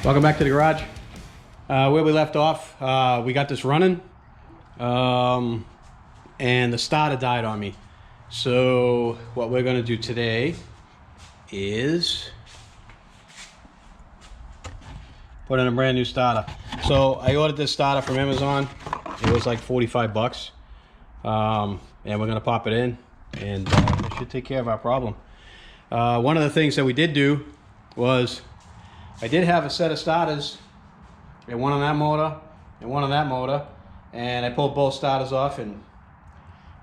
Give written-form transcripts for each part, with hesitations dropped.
Welcome back to the garage. Where we left off, we got this running, and the starter died on me. So what we're going to do today is put in a brand new starter. So I ordered this starter from Amazon. It was like 45 bucks. And we're going to pop it in, and it should take care of our problem. One of the things that we did do was I did have a set of starters, and one on that motor and one on that motor, and I pulled both starters off, and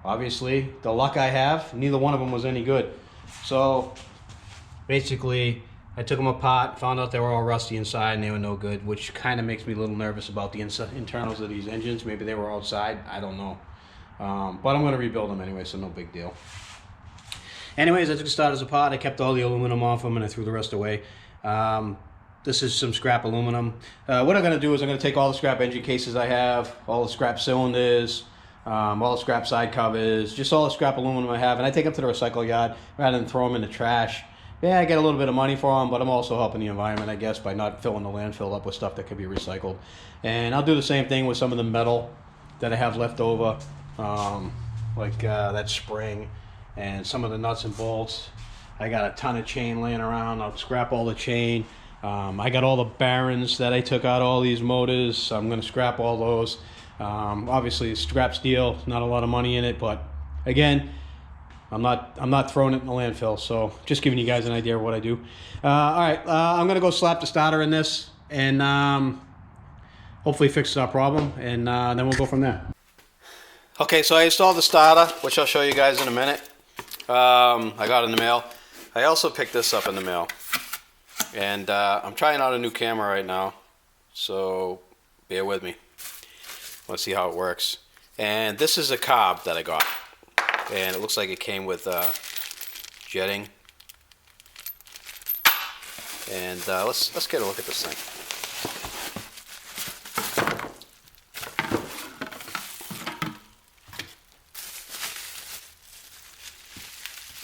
obviously the luck I have, neither one of them was any good. So basically I took them apart, found out they were all rusty inside and they were no good, which kind of makes me a little nervous about the internals of these engines. Maybe they were outside, I don't know. But I'm going to rebuild them anyway, so no big deal. Anyways, I took the starters apart, I kept all the aluminum off them, and I threw the rest away. This is some scrap aluminum. What I'm going to do is I'm going to take all the scrap engine cases I have, all the scrap cylinders, all the scrap side covers, just all the scrap aluminum I have, and I take them to the recycle yard rather than throw them in the trash. Yeah, I get a little bit of money for them, but I'm also helping the environment, I guess, by not filling the landfill up with stuff that could be recycled. And I'll do the same thing with some of the metal that I have left over, like that spring and some of the nuts and bolts. I got a ton of chain laying around. I'll scrap all the chain. I got all the bearings that I took out all these motors. So I'm going to scrap all those. Obviously, scrap steel, not a lot of money in it, but again, I'm not throwing it in the landfill. So just giving you guys an idea of what I do. All right, I'm going to go slap the starter in this, and hopefully fix our problem, and then we'll go from there. Okay, so I installed the starter, which I'll show you guys in a minute. I got in the mail. I also picked this up in the mail. And I'm trying out a new camera right now, so bear with me. Let's see how it works. And this is a cob that I got, and it looks like it came with jetting. And let's get a look at this thing.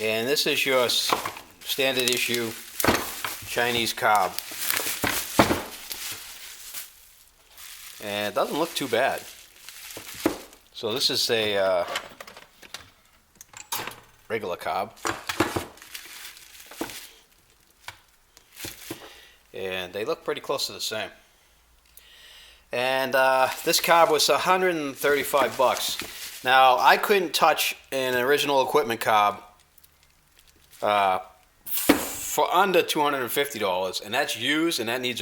And this is your standard issue Chinese cob, and it doesn't look too bad. So this is a regular cob, and they look pretty close to the same. And this cob was 135 bucks. Now I couldn't touch an original equipment cob for under $250, and that's used, and that needs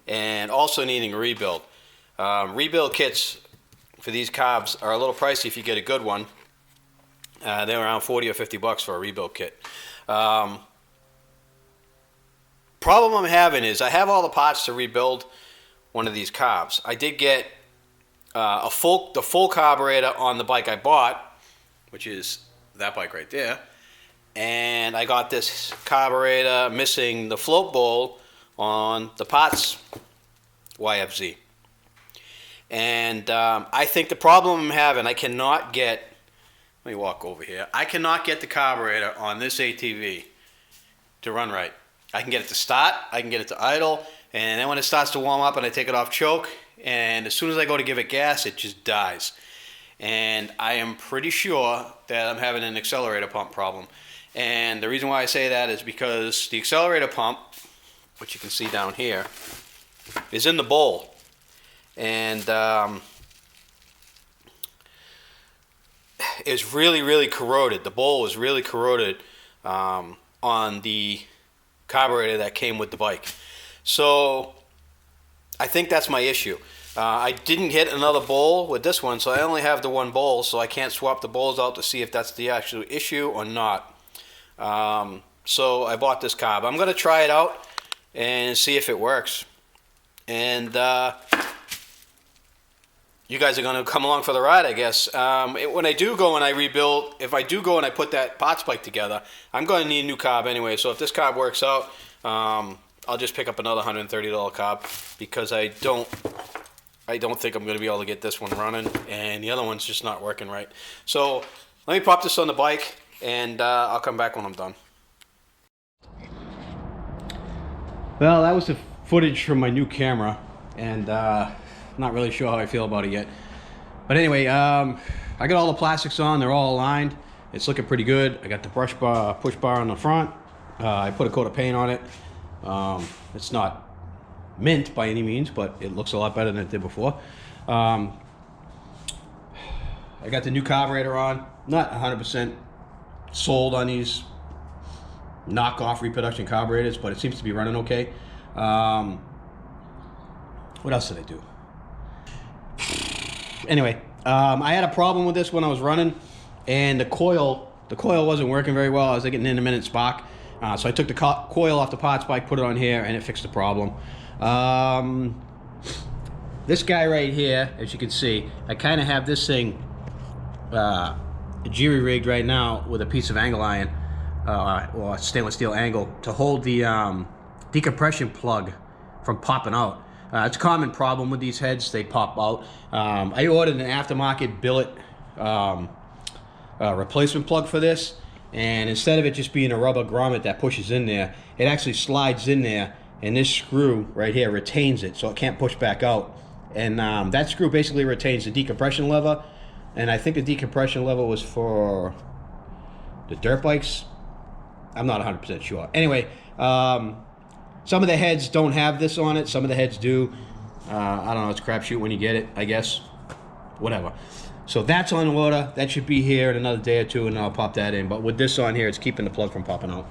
and also needing a rebuild. Rebuild kits for these cobs are a little pricey if you get a good one. They're around 40 or 50 bucks for a rebuild kit. Problem I'm having is I have all the parts to rebuild one of these cobs. I did get the full carburetor on the bike I bought, which is that bike right there. And I got this carburetor missing the float bowl on the Potts YFZ. And I think the problem I'm having, I cannot get, let me walk over here, I cannot get the carburetor on this ATV to run right. I can get it to start, I can get it to idle, and then when it starts to warm up and I take it off choke, and as soon as I go to give it gas, it just dies. And I am pretty sure that I'm having an accelerator pump problem. And the reason why I say that is because the accelerator pump, which you can see down here, is in the bowl. And is really corroded. The bowl is really corroded on the carburetor that came with the bike. So I think that's my issue. I didn't hit another bowl with this one, so I only have the one bowl, so I can't swap the bowls out to see if that's the actual issue or not. So I bought this cob. I'm going to try it out and see if it works. And you guys are going to come along for the ride, I guess. When I do go and I rebuild, if I do go and I put that Potts bike together, I'm going to need a new cob anyway. So if this cob works out, I'll just pick up another $130 cob, because I don't think I'm going to be able to get this one running, and the other one's just not working right. So let me pop this on the bike, and I'll come back when I'm done. Well, that was the footage from my new camera, and not really sure how I feel about it yet. But anyway, I got all the plastics on, they're all aligned. It's looking pretty good. I got the push bar on the front. I put a coat of paint on it. It's not mint by any means, but it looks a lot better than it did before. I got the new carburetor on. Not 100% sold on these knockoff reproduction carburetors, but it seems to be running okay. What else did I do? Anyway, I had a problem with this when I was running, and the coil wasn't working very well. I was getting an intermittent spark. So I took the coil off the parts bike, put it on here, and it fixed the problem. This guy right here, as you can see, I kind of have this thing jury-rigged right now with a piece of angle iron, or stainless steel angle, to hold the decompression plug from popping out. It's a common problem with these heads, they pop out. I ordered an aftermarket billet replacement plug for this, and instead of it just being a rubber grommet that pushes in there, it actually slides in there, and this screw right here retains it, so it can't push back out. And that screw basically retains the decompression lever, and I think the decompression lever was for the dirt bikes. I'm not 100% sure. Anyway, some of the heads don't have this on it, some of the heads do. I don't know, it's a crapshoot when you get it, I guess. Whatever. So that's on order. That should be here in another day or two, and I'll pop that in. But with this on here, it's keeping the plug from popping out.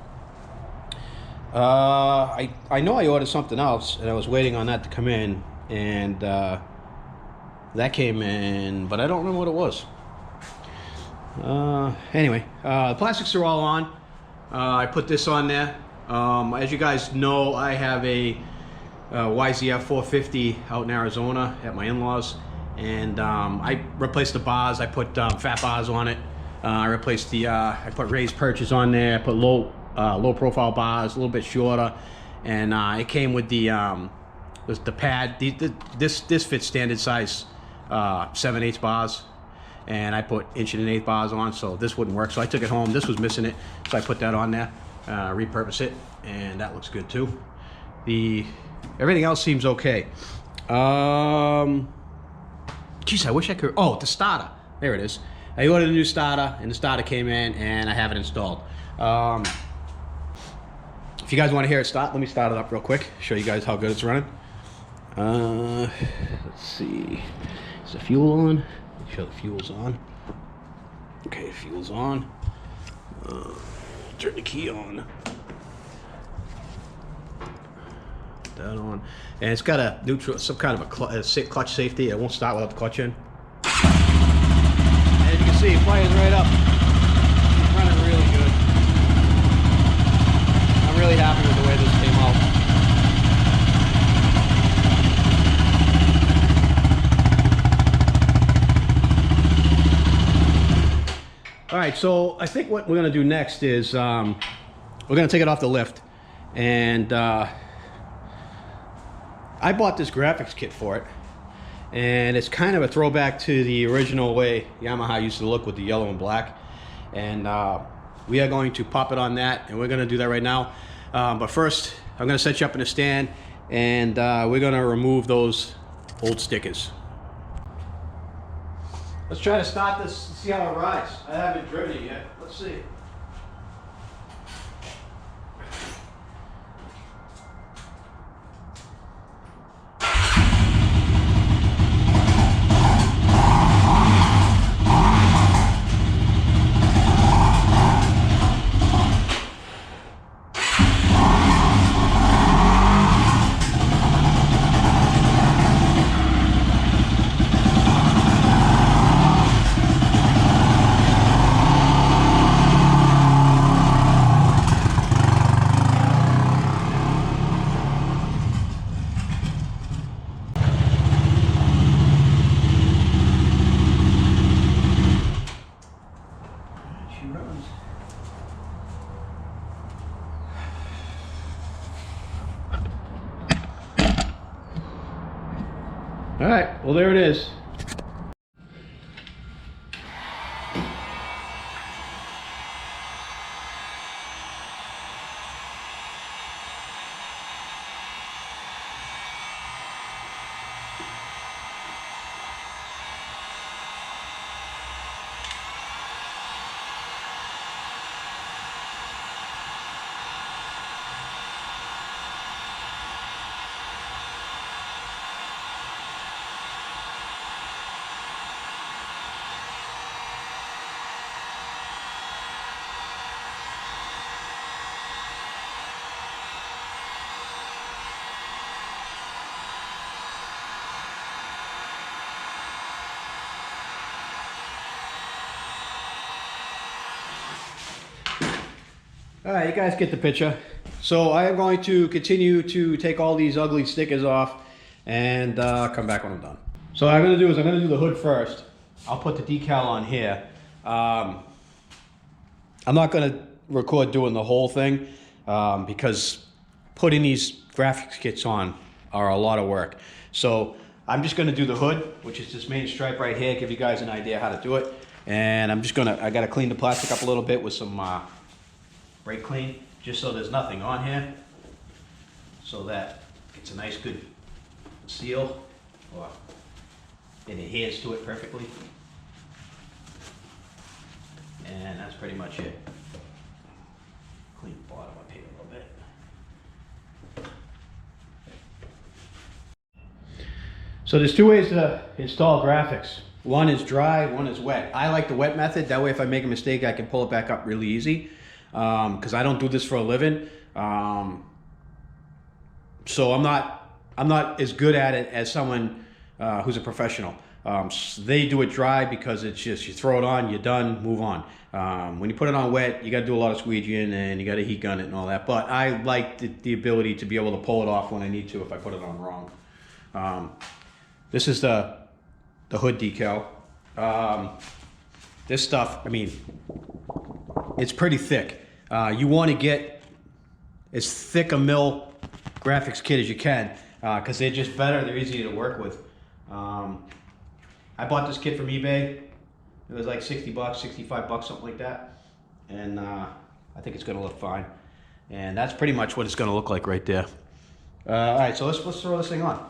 I know I ordered something else, and I was waiting on that to come in, and that came in, but I don't remember what it was. Anyway, the plastics are all on. I put this on there. As you guys know, I have a YF450 out in Arizona at my in-laws, and I replaced the bars. I put fat bars on it. I replaced the I put raised perches on there. I put low profile bars, a little bit shorter, and it came with the pad. This fits standard size 7/8 bars, and I put 1.1 bars on, so this wouldn't work. So I took it home. This was missing it, so I put that on there, repurpose it, and that looks good too. Everything else seems okay. Geez, I wish I could. Oh, the starter. There it is. I ordered a new starter, and the starter came in, and I have it installed. If you guys want to hear it start, let me start it up real quick. Show you guys how good it's running. Let's see. Is the fuel on? Make sure the fuel's on. Okay, fuel's on. Turn the key on. Put that on. And it's got a neutral, some kind of a clutch safety. It won't start without the clutch in. And as you can see, it fires right up. It's running really good. I'm really happy with the way this came out. All right, so I think what we're gonna do next is we're gonna take it off the lift, and I bought this graphics kit for it, and it's kind of a throwback to the original way Yamaha used to look with the yellow and black, and we are going to pop it on that, and we're gonna do that right now. But first, I'm gonna set you up in a stand, and we're gonna remove those old stickers. Let's try to start this and see how it rides. I haven't driven it yet. Let's see. All right, well, there it is. All right, you guys get the picture. So I am going to continue to take all these ugly stickers off and come back when I'm done. So what I'm gonna do is I'm gonna do the hood first. I'll put the decal on here. I'm not gonna record doing the whole thing because putting these graphics kits on are a lot of work. So I'm just gonna do the hood, which is this main stripe right here, give you guys an idea how to do it. And I gotta clean the plastic up a little bit with some brake clean, just so there's nothing on here, so that it's a nice good seal, and it adheres to it perfectly. And that's pretty much it. Clean the bottom up here a little bit. So there's two ways to install graphics. One is dry, one is wet. I like the wet method. That way if I make a mistake, I can pull it back up really easy. Because I don't do this for a living. So I'm not as good at it as someone who's a professional. They do it dry because it's just, you throw it on, you're done, move on. When you put it on wet, you got to do a lot of squeegeeing and you got to heat gun it and all that. But I like the ability to be able to pull it off when I need to if I put it on wrong. This is the hood decal. This stuff, I mean, it's pretty thick. You want to get as thick a mill graphics kit as you can because they're just better, they're easier to work with. I bought this kit from eBay. It was like 60 bucks, 65 bucks, something like that. And I think it's gonna look fine. And that's pretty much what it's gonna look like right there. All right, so let's throw this thing on.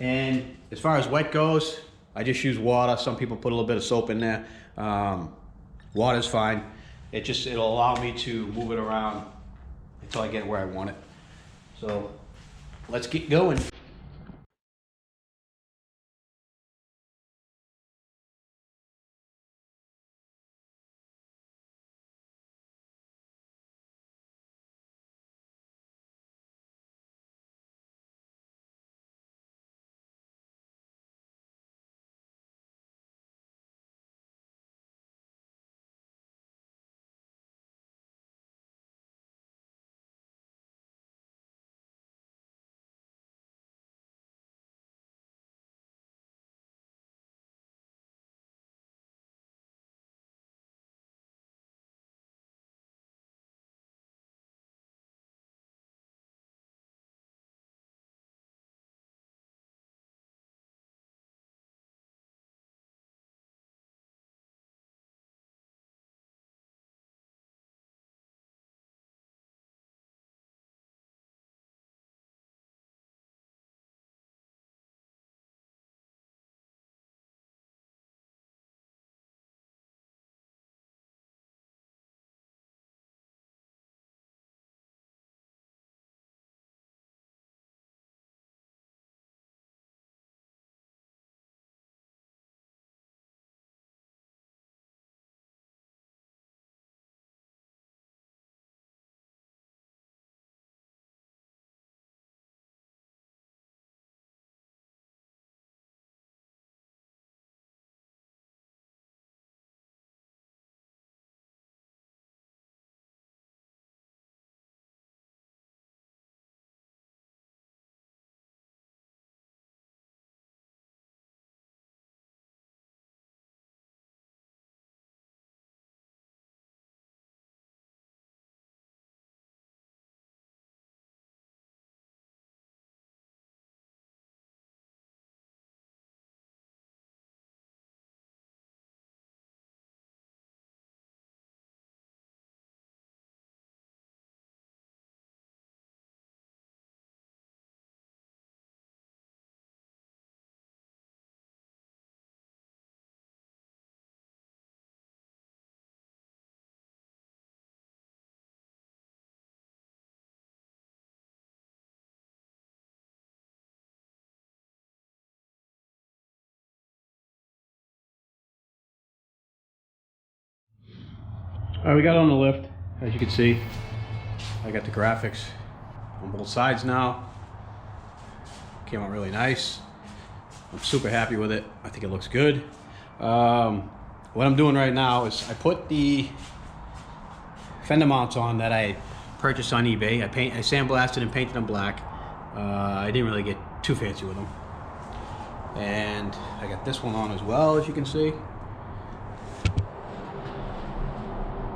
And as far as wet goes, I just use water. Some people put a little bit of soap in there. Water's fine. It'll allow me to move it around until I get where I want it. So let's get going. All right, we got on the lift. As you can see, I got the graphics on both sides now. Came out really nice. I'm super happy with it. I think it looks good. What I'm doing right now is I put the fender mounts on that I purchased on eBay. I sandblasted and painted them black. I didn't really get too fancy with them. And I got this one on as well, as you can see.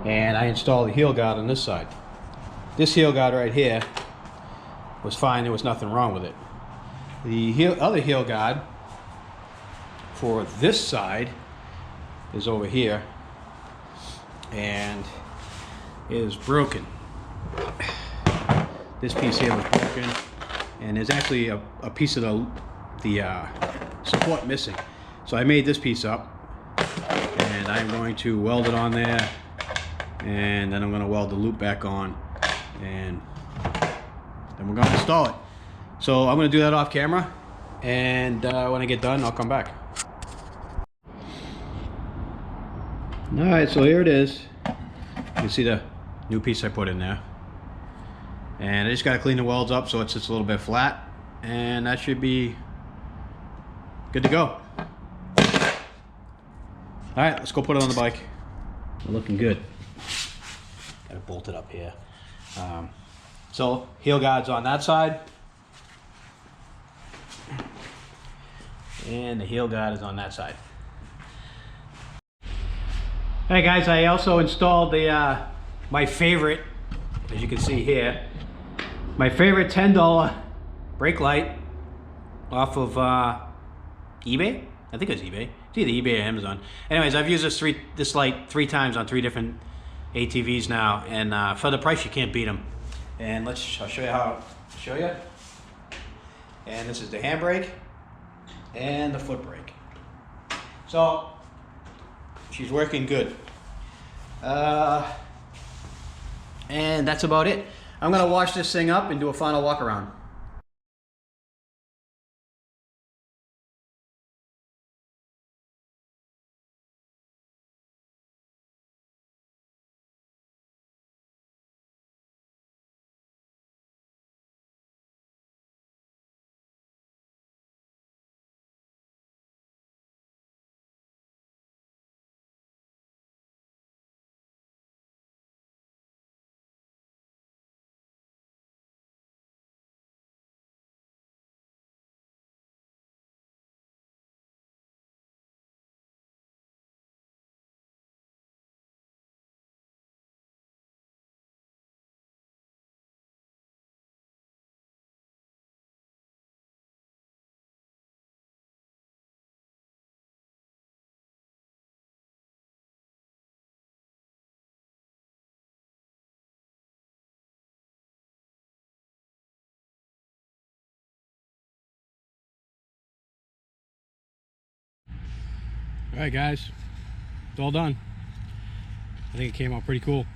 And I installed the heel guard on this side. This heel guard right here was fine. There was nothing wrong with it. The other heel guard for this side is over here and is broken. This piece here was broken, and there's actually a piece of the support missing. So I made this piece up, and I'm going to weld it on there, and then I'm going to weld the loop back on, and then we're going to install it. So I'm going to do that off camera, and when I get done, I'll come back. Alright, so here it is. You can see the new piece I put in there. And I just got to clean the welds up so it sits a little bit flat, and that should be good to go. Alright, let's go put it on the bike. We're looking good. Got it bolted up here. So heel guards on that side, and the heel guard is on that side. Hey guys, I also installed the my favorite, as you can see here, my favorite $10 brake light off of eBay. I think it was eBay. It's either eBay or Amazon. Anyways, I've used this light 3 times on 3 different ATVs now, and for the price you can't beat them. And I'll show you how. Show you. And this is the handbrake and the foot brake. So she's working good. And that's about it. I'm gonna wash this thing up and do a final walk around. Alright guys, it's all done. I think it came out pretty cool.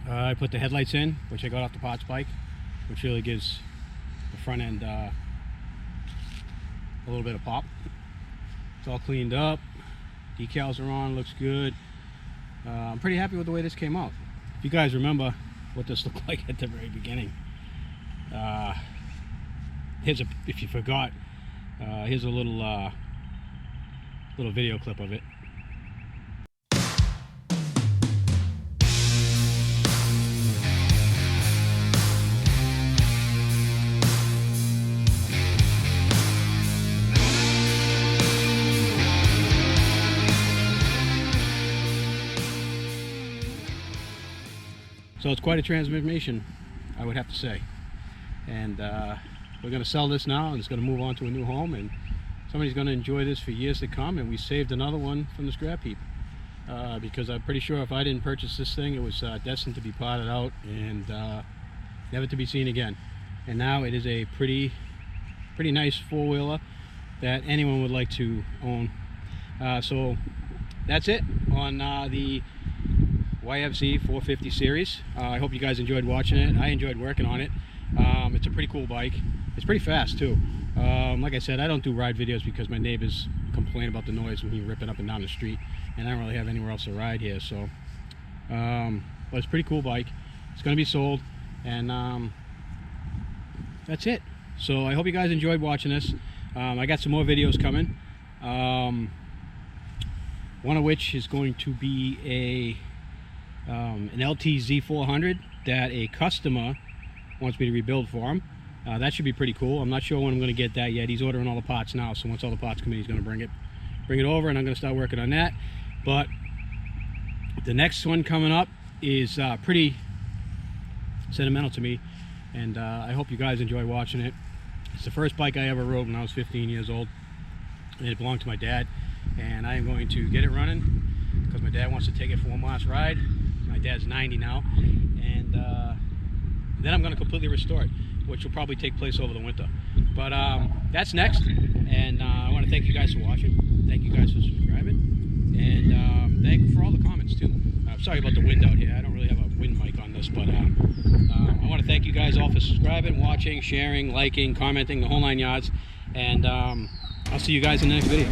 I put the headlights in, which I got off the Potts bike, which really gives the front end a little bit of pop. It's all cleaned up, decals are on, looks good. I'm pretty happy with the way this came out. If you guys remember what this looked like at the very beginning, if you forgot, here's a little video clip of it. So it's quite a transformation, I would have to say. And we're going to sell this now, and it's going to move on to a new home, and somebody's going to enjoy this for years to come. And we saved another one from the scrap heap, because I'm pretty sure if I didn't purchase this thing, it was destined to be potted out and never to be seen again. And now it is a pretty nice four-wheeler that anyone would like to own. So that's it on the YF450 series. I hope you guys enjoyed watching it. I enjoyed working on it. It's a pretty cool bike. It's pretty fast too. Like I said, I don't do ride videos because my neighbors complain about the noise when you're ripping up and down the street, and I don't really have anywhere else to ride here. So but it's a pretty cool bike. It's going to be sold, and that's it. So I hope you guys enjoyed watching this. I got some more videos coming, one of which is going to be an LTZ400 that a customer wants me to rebuild for him. That should be pretty cool. I'm not sure when I'm going to get that yet. He's ordering all the parts now, so once all the parts come in, he's going to bring it over, and I'm going to start working on that. But the next one coming up is pretty sentimental to me, and I hope you guys enjoy watching it. It's the first bike I ever rode when I was 15 years old, and it belonged to my dad, and I am going to get it running because my dad wants to take it for one last ride. My dad's 90 now, and then I'm going to completely restore it, which will probably take place over the winter. But that's next, and I want to thank you guys for watching. Thank you guys for subscribing, and thank you for all the comments too. Sorry about the wind out here. I don't really have a wind mic on this, but I want to thank you guys all for subscribing, watching, sharing, liking, commenting, the whole 9 yards, and I'll see you guys in the next video.